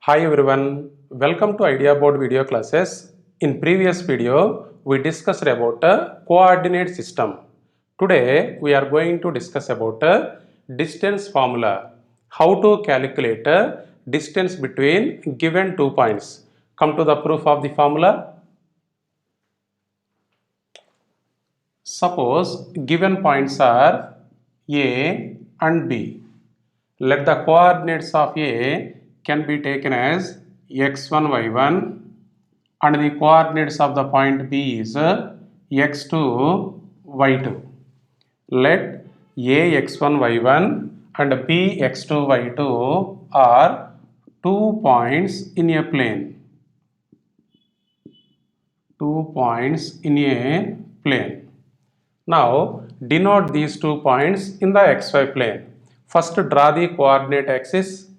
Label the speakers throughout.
Speaker 1: Hi everyone, welcome to Idea Board video classes. In previous video, we discussed about a coordinate system. Today, we are going to discuss about a distance formula. How to calculate a distance between given 2 points. Come to the proof of the formula. Suppose given points are A and B. Let the coordinates of A can be taken as x1, y1 and the coordinates of the point B is x2, y2. Let A x1, y1 and B x2, y2 are 2 points in a plane. 2 points in a plane. Now denote these 2 points in the xy plane. First draw the coordinate axis.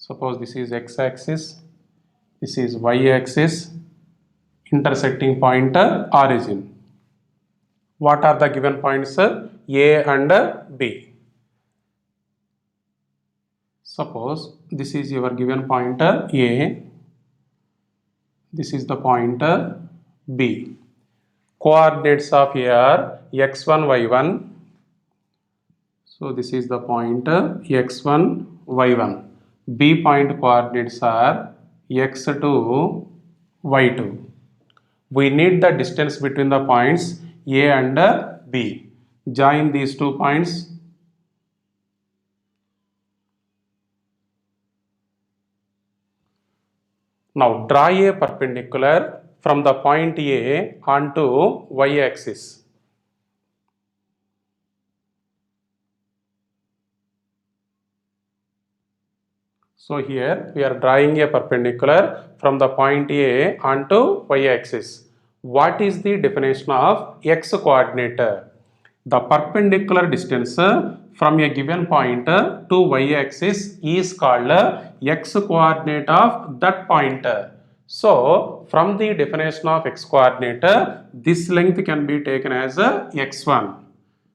Speaker 1: Suppose this is x-axis, this is y-axis, intersecting point origin. What are the given points A and B? Suppose this is your given point A, this is the point B. Coordinates of A are x1, y1. So this is the point x1, y1. B point coordinates are x2, y2. We need the distance between the points A and B. Join these 2 points. Now draw a perpendicular from the point A onto y-axis. So here we are drawing a perpendicular from the point A onto y-axis. What is the definition of x coordinate? The perpendicular distance from a given point to y-axis is called x coordinate of that point. So from the definition of x coordinate, this length can be taken as x1.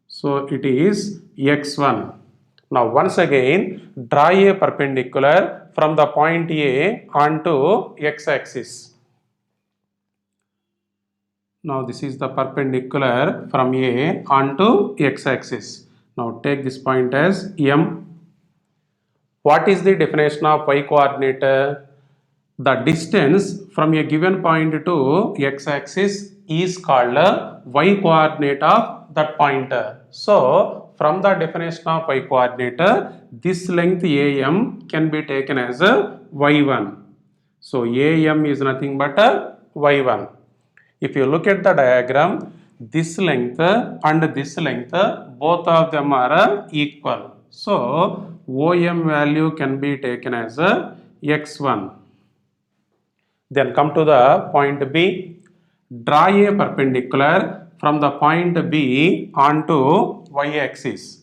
Speaker 1: So it is x1. Now once again draw a perpendicular from the point A onto x-axis. Now this is the perpendicular from A onto x-axis. Now take this point as M. What is the definition of y coordinate? The distance from a given point to x-axis is called y coordinate of that point. So from the definition of y coordinate, this length AM can be taken as y1. So AM is nothing but y1. If you look at the diagram, this length and this length, both of them are equal. So OM value can be taken as x1. Then come to the point B. Draw a perpendicular from the point B onto y-axis.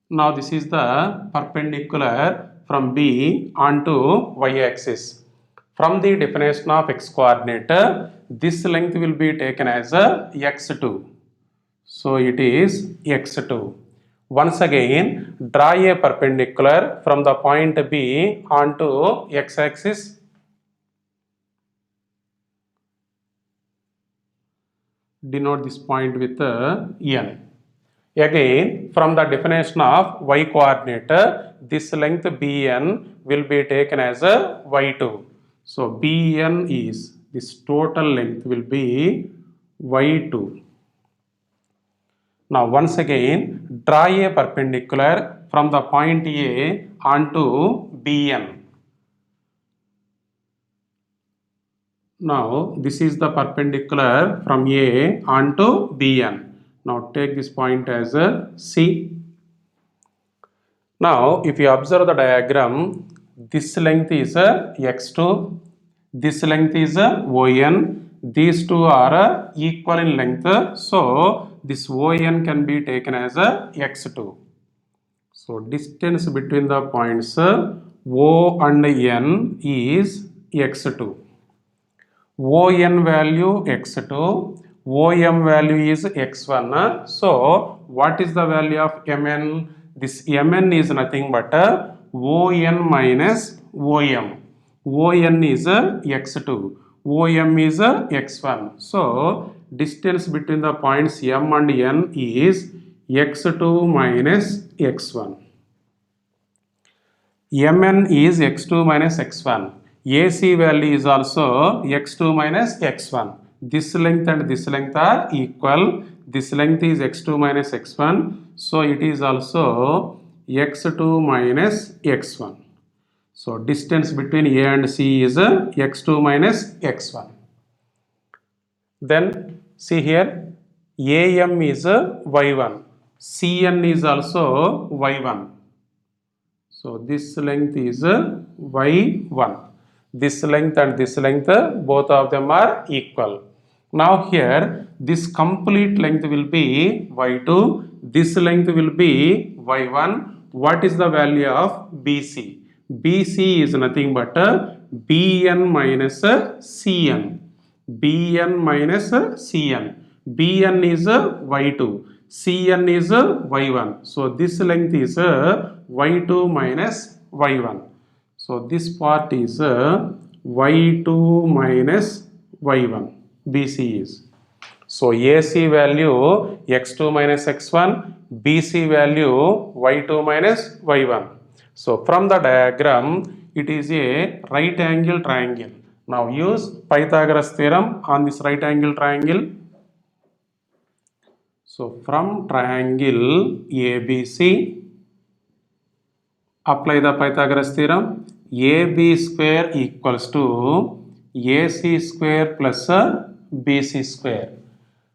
Speaker 1: Now this is the perpendicular from B onto y-axis. From the definition of x coordinate, this length will be taken as x2. So it is x2. Once again, draw a perpendicular from the point B onto x-axis. Denote this point with N. Again, from the definition of y coordinate, this length Bn will be taken as a y2. So Bn is, this total length will be y2. Now once again, draw a perpendicular from the point A onto Bn. Now this is the perpendicular from A onto Bn. Now take this point as a C. Now if you observe the diagram, this length is a x2, this length is a ON, these two are equal in length, so this ON can be taken as a x2. So distance between the points O and N is x2. ON value x2, OM value is x1. So what is the value of MN? This MN is nothing but ON minus OM. ON is x2, OM is x1. So distance between the points M and N is x2 minus x1. Mn is x2 minus x1. AC value is also x2 minus x1. This length and this length are equal. This length is x2 minus x1. So it is also x2 minus x1. So distance between A and C is x2 minus x1. Then see here, AM is y1. CN is also y1. So this length is y1. This length and this length, both of them are equal. Now here this complete length will be y2. This length will be y1. What is the value of BC? BC is nothing but BN minus CN. BN minus CN. BN is y2. CN is y1. So this length is y2 minus y1. So this part is y2 minus y1. BC is. So AC value x2 minus x1, BC value y2 minus y1. So from the diagram, it is a right angle triangle. Now use Pythagoras theorem on this right angle triangle. So from triangle ABC, apply the Pythagoras theorem. AB square equals to AC square plus BC square.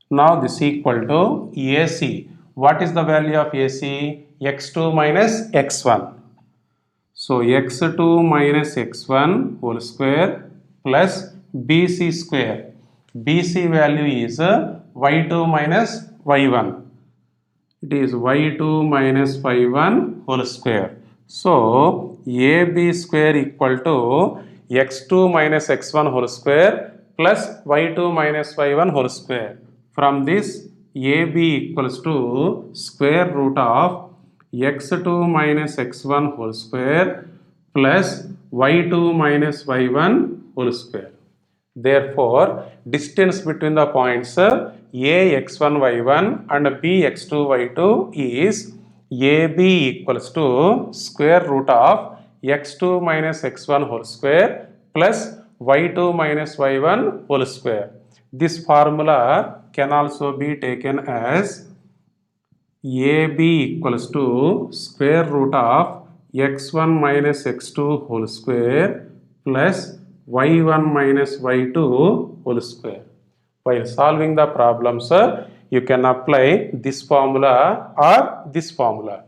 Speaker 1: Now this equal to AC. What is the value of AC? x2 minus x1. So x2 minus x1 whole square plus BC square. BC value is y2 minus y1. It is y2 minus y1 whole square. So AB square equal to x2 minus x1 whole square plus y2 minus y1 whole square. From this, AB equals to square root of x2 minus x1 whole square plus y2 minus y1 whole square. Therefore, distance between the points A x1 y1 and B x2 y2 is AB equals to square root of x2 minus x1 whole square plus y2 minus y1 whole square. This formula can also be taken as AB equals to square root of x1 minus x2 whole square plus y1 minus y2 whole square. While solving the problems, you can apply this formula or this formula.